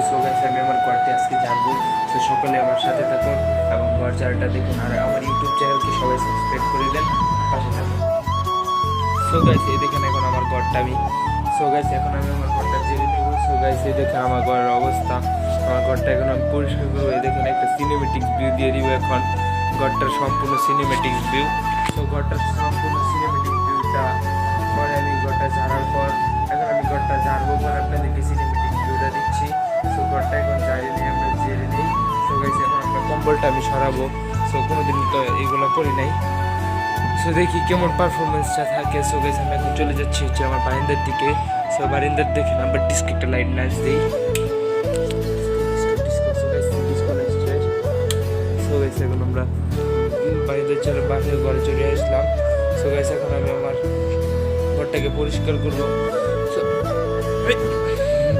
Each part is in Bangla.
সো গাইস আমি আমার ঘরটি আজকে জানবো। তো সকলে আমার সাথে থাকুন এবং ঘর ঝাড়টা দেখুন, আর আমার ইউটিউব চ্যানেলকে সবাই সাবস্ক্রাইব করে দেন, পাশে থাকুন। সো গাইস এই দেখেন এখন আমার ঘরটা আমি এখন আমি আমার ঘরটা জেনে নেব। সো গাইস এই দেখেন আমার ঘরের অবস্থা, আমার ঘরটা এখন আমি পরিষ্কার করবো। এই দেখেন একটা সিনেমেটিক্স ভিউ দিয়ে দিব এখন, ঘরটার সম্পূর্ণ সিনেমেটিক্স ভিউ। সো ঘরটার সম্পূর্ণ সিনেমেটিক্স ভিউটা পরে আমি ঘরটা ঝাড়ার পর এখন আমি ঘরটা ঝাড়বো পর আপনাদেরকে সিনেমেটিক ভিউটা দিচ্ছি। সো ঘরটা এখন ঝাড়িয়ে নিয়ে আমরা ঝেড়ে নিই। সো গাইস এখন আমরা কম্বলটা আমি সরাবো। সো কোনোদিন তো এগুলো করি নাই, সো দেখি কেমন পারফরমেন্সটা থাকে। সো গাইস আমি এখন চলে যাচ্ছি হচ্ছে আমার বারিন্দার দিকে। সো বারিন্দার দেখে আমরা ডিস্কো লাইট নাচ দিই। সো গাইস এখন আমরা বারিন্দার চলে বাহিরে ঘরে চলে আসলাম। সো গাইস এখন আমি আমার ঘরটাকে পরিষ্কার করবো। সো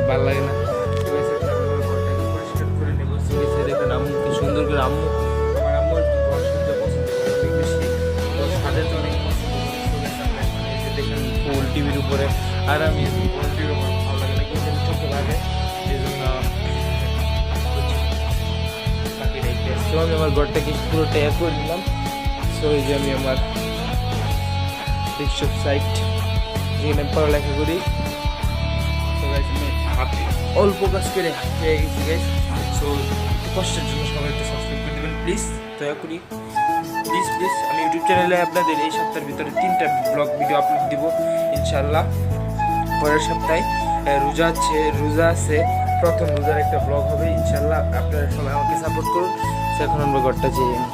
ভালো লাগে না, সো গাইস এখন আমি আমার ঘরটাকে পরিষ্কার করে নেবো। সো গাইস দেখেন আম্মু কি সুন্দর করে, আমার আম্মু একটু ঘর সুন্দর পছন্দ করে অনেক বেশি, তো সাথে তো অনেক পছন্দ করে। সো গাইস আমরা এখন এই যে দেখেন ফুল টিভির উপরে, আর আমি ফুল টিভির উপরে ভালো লাগে না, কিন্তু চোখে লাগে, এই জন্য বাকি রেখে। সো আমি আমার ঘরটাকে পুরোটা করে দিলাম। সো এই যে আমি আমার ডেস্কটপ সাইট যেখানে আমি পড়ালেখা করি। সো গাইস আমি অল্প কাজ করে পেয়ে গেছি গাইস। সো একটু কষ্টের জন্য সবাই একটু সাবস্ক্রাইব করে দেবেন প্লিজ, দয়া করি প্লিজ। আমি ইউটিউব চ্যানেলে আপনাদের এই সপ্তাহের ভিতরে 3টা ব্লগ ভিডিও আপলোড দিব ইনশাল্লাহ। পরের সপ্তাহে রোজা আছে, প্রথম রোজার একটা ব্লগ হবে ইনশাল্লাহ। আপনারা সবাই আমাকে সাপোর্ট করুন। সো এখন আমরা ঘরটা যেয়ে নিই।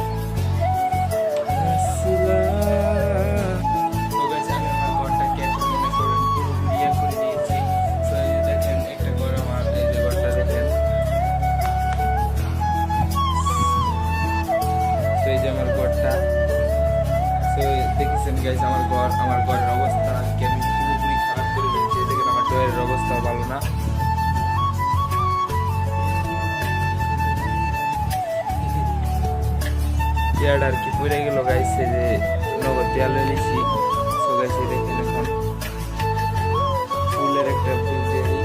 এই যে আমার ঘরটা, তো দেখেছেন গাইস আমার ঘরের অবস্থা আজকে আমি পুরোপুরি খারাপ করে ফেলছি। দেখেন আমার ডয়ের অবস্থাও ভালো না। চেয়ারটা আর কি পড়ে গেল গাইস, এই যে নগদ দেয়াল নিয়েছি। সো গাইস দেখেন এখন ফুলের একটা ফুল দিয়ে দিই।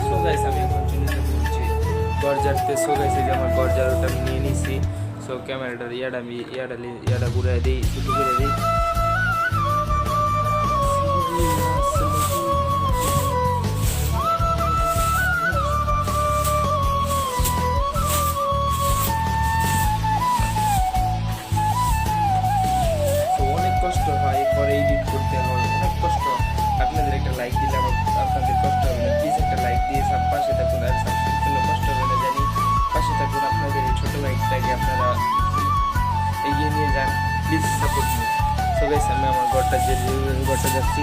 সো গাইস আমি এখন চলে যাবো হচ্ছে ঘর ঝাড়তে। সো গাইস এই যে আমার ঘর ঝাড়ুটা আমি নিয়ে নিছি। সো ক্যামেরাটার ইয়াটা ঘুরে দিই, শুধু করে দিই। অনেক কষ্ট হয় পরে এডিট করতে হয়, অনেক কষ্ট। আপনাদের একটা লাইক দিলে আপনাদের কষ্ট হবে না, প্লিজ একটা লাইক দিয়ে সব পাশে থাকুন, আর সাবস্ক্রাইব করলে কষ্ট হবে না জানি, পাশে থাকুন। আপনাদের এই ছোটো লাইকটাকে আপনারা এগিয়ে নিয়ে যান, please support me. So guys আমি আমার ঘরটা যাচ্ছি।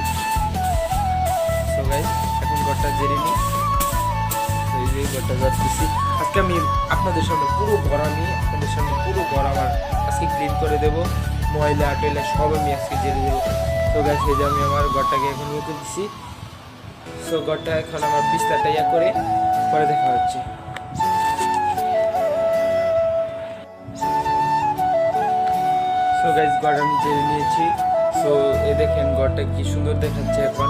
সো গাইস এখন ঘরটা জেরে নিই। এই যে ঘরটা যাচ্ছি আজকে আমি আপনাদের সামনে পুরো ঘর আমার আজকে ক্লিন করে দেবো, ময়লা টয়লা সব আমি আজকে জেরে দেবো। সো গাইস এই যে আমি আমার ঘরটাকে এখন রেখে দিচ্ছি। সো ঘরটা এখন আমার বিছনাটা করে পরে দেখা হচ্ছে। সো গাইস ঘরটা আমি জেনে নিয়েছি। সো এই দেখেন ঘরটা কি সুন্দর দেখাচ্ছে এখন,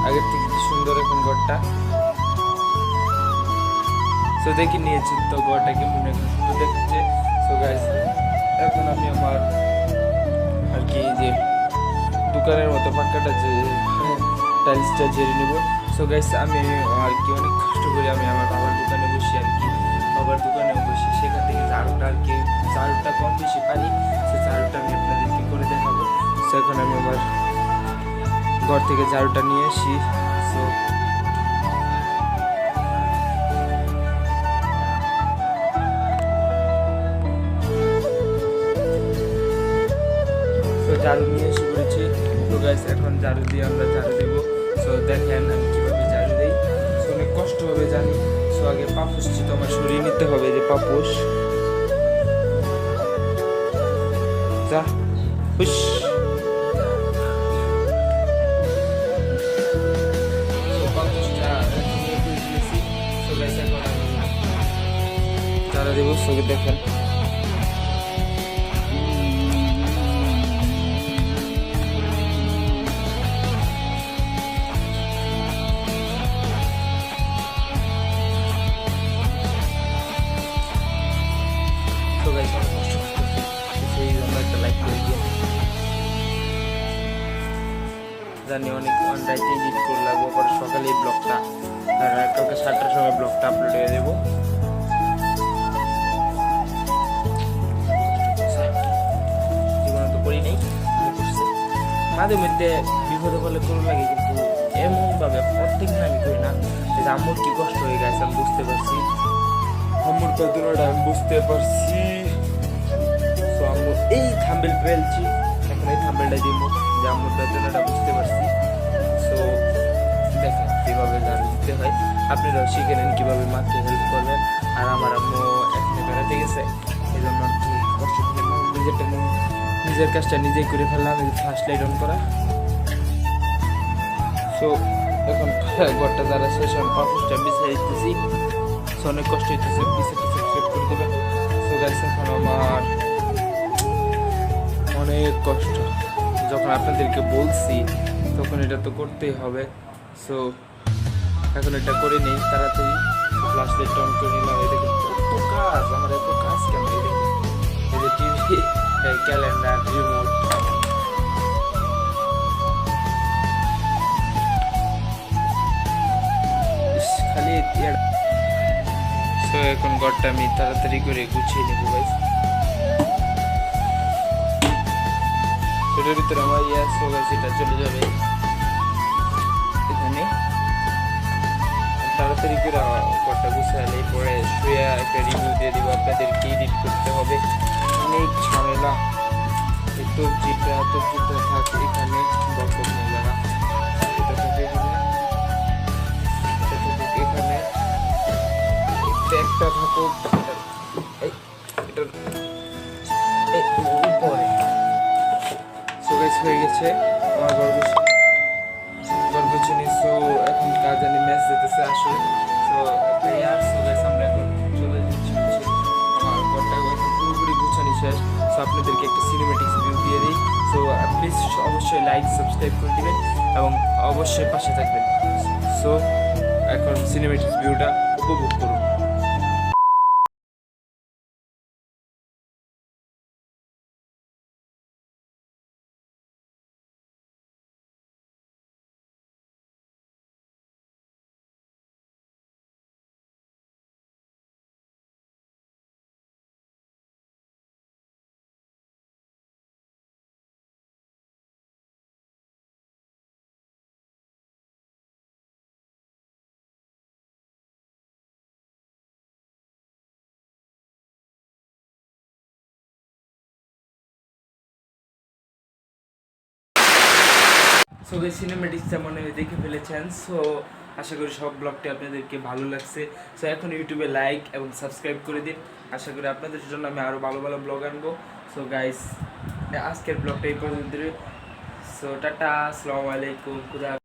আগের থেকে কি সুন্দর এখন ঘরটা। সো দেখে নিয়েছি তো ঘরটা কেমন এখন সুন্দর দেখাচ্ছে। সো গাইস এখন আমি আমার আর কি যে দোকানের মতো পাক্কাটা যে টাইলসটা ঝেড়ে নেব। সো গাইস আমি আর কি অনেক কষ্ট করে আমি আমার বাবার দোকানে বসি, আর কি বাবার দোকানেও বসি, সেখান থেকে ঝাড়ুটা কম বেশি পারি। সে ঝাড়ুটা আমি আপনাদেরকে করে দেখাবো। সো এখন আমি আমার ঘর থেকে ঝাড়ুটা নিয়ে আসি। সো ঝাড়ু নিয়ে এসে পড়েছি। তো গাইস এখন ঝাড়ু দিয়ে আমরা ঝাড়ু দেবো। সো দেখেন আমি কীভাবে ঝাড়ু দিই। সো অনেক কষ্ট হবে জানি। সো আগে পাপোশটি তো আমার সরিয়ে নিতে হবে, যে পাপোশ যা হুশ। ঝাড়ু দেবো। সো দেখেন জানি অনেক রাইতে এডিট করে লাগবো, পরে সকালে এই ব্লগটা আর কালকে 7টার সময় ব্লগটা আপলোড হয়ে দেবো। জীবনে তো করি নেই, মাঝে মধ্যে বিপদে বলে করো লাগে, কিন্তু এমনভাবে প্রত্যেক দিন আমি করি না। যে আম্মুর কি কষ্ট হয়ে গেছে আমি বুঝতে পারছি, আম্মুর কতটা আমি বুঝতে পারছি। তো আম্মুর এই থাম্বেল পেলছি, এখন এই থাম্বেলটা দিব যে আম্মুর বেদনাটা বুঝতে পারছি। সো দেখেন কীভাবে গান দিতে হয়, আপনারাও শিখে নেন কীভাবে মাকে হেল্প করবেন। আর আমার আম্মু এখানে বেড়াতে গেছে, এই জন্য আর কি কষ্ট নিজের কাজটা নিজেই করে ফেললাম, ফার্স্ট লাইট অন করা। সো এখন ঘরটা যারা শেষ আমি পারফেক্টটা বিছিয়ে দিতেছি। সো অনেক কষ্ট হইতেছে, সাবস্ক্রাইব করে দেবেন। সো গাইস এখন আমার অনেক কষ্ট, যখন আপনাদেরকে বলছি তখন এটা তো করতেই হবে। সো এখন এটা করে নেই তাড়াতাড়ি, ফ্ল্যাশ লাইট অন করে নিলাম। এই দেখুন এত কাজ, আমার এত কাজ কেন, এই দেখুন এই যে টিভি, ক্যালেন্ডার, রিমোট, খালি। সো এখন ঘরটা আমি তাড়াতাড়ি করে গুছিয়ে নেবো গাইস। এটার ভিতরে আমার সো গাইস এটা চলে যাবে এখানে। তাড়াতাড়ি করে ঘরটা গুছালে পরে শুয়ে একটা রিভিউ দিয়ে দিব, আপনাদেরকে এডিট করতে হবে, অনেক ঝামেলা। এই তবজিটা থাকে এখানে, বরকত মহিলারা এটা থাকে এখানে, একটা থাকুক এটার উপরে। সো গাইস হয়ে গেছে আমার গর্বচুনি। সো এখন কাজ জানি ম্যাচ যেতেছে আসলে। সো প্লেয়ার, সো গাইস আমরা এখন চলে যাচ্ছি আমার ঘরটা এখন পুরোপুরি গুছানি শেষ। সো আপনাদেরকে একটা সিনেমেটিক্স ভিউ দিয়ে দিই। সো প্লিজ অবশ্যই লাইক সাবস্ক্রাইব করে দিবেন এবং অবশ্যই পাশে থাকবেন। সো এখন সিনেমেটিক্স ভিউটা উপভোগ করুন। সো এই সিনেমেটিক্সটা মনে হয় দেখে ফেলেছেন। সো আশা করি সব ব্লগটি আপনাদেরকে ভালো লাগছে। সো এখন ইউটিউবে লাইক এবং সাবস্ক্রাইব করে দিন, আশা করি আপনাদের জন্য আমি আরও ভালো ভালো ব্লগ আনবো। সো গাইস আজকের ব্লগটা এই পর্যন্ত। সো টাটা, আসসালামু আলাইকুম, খুদা।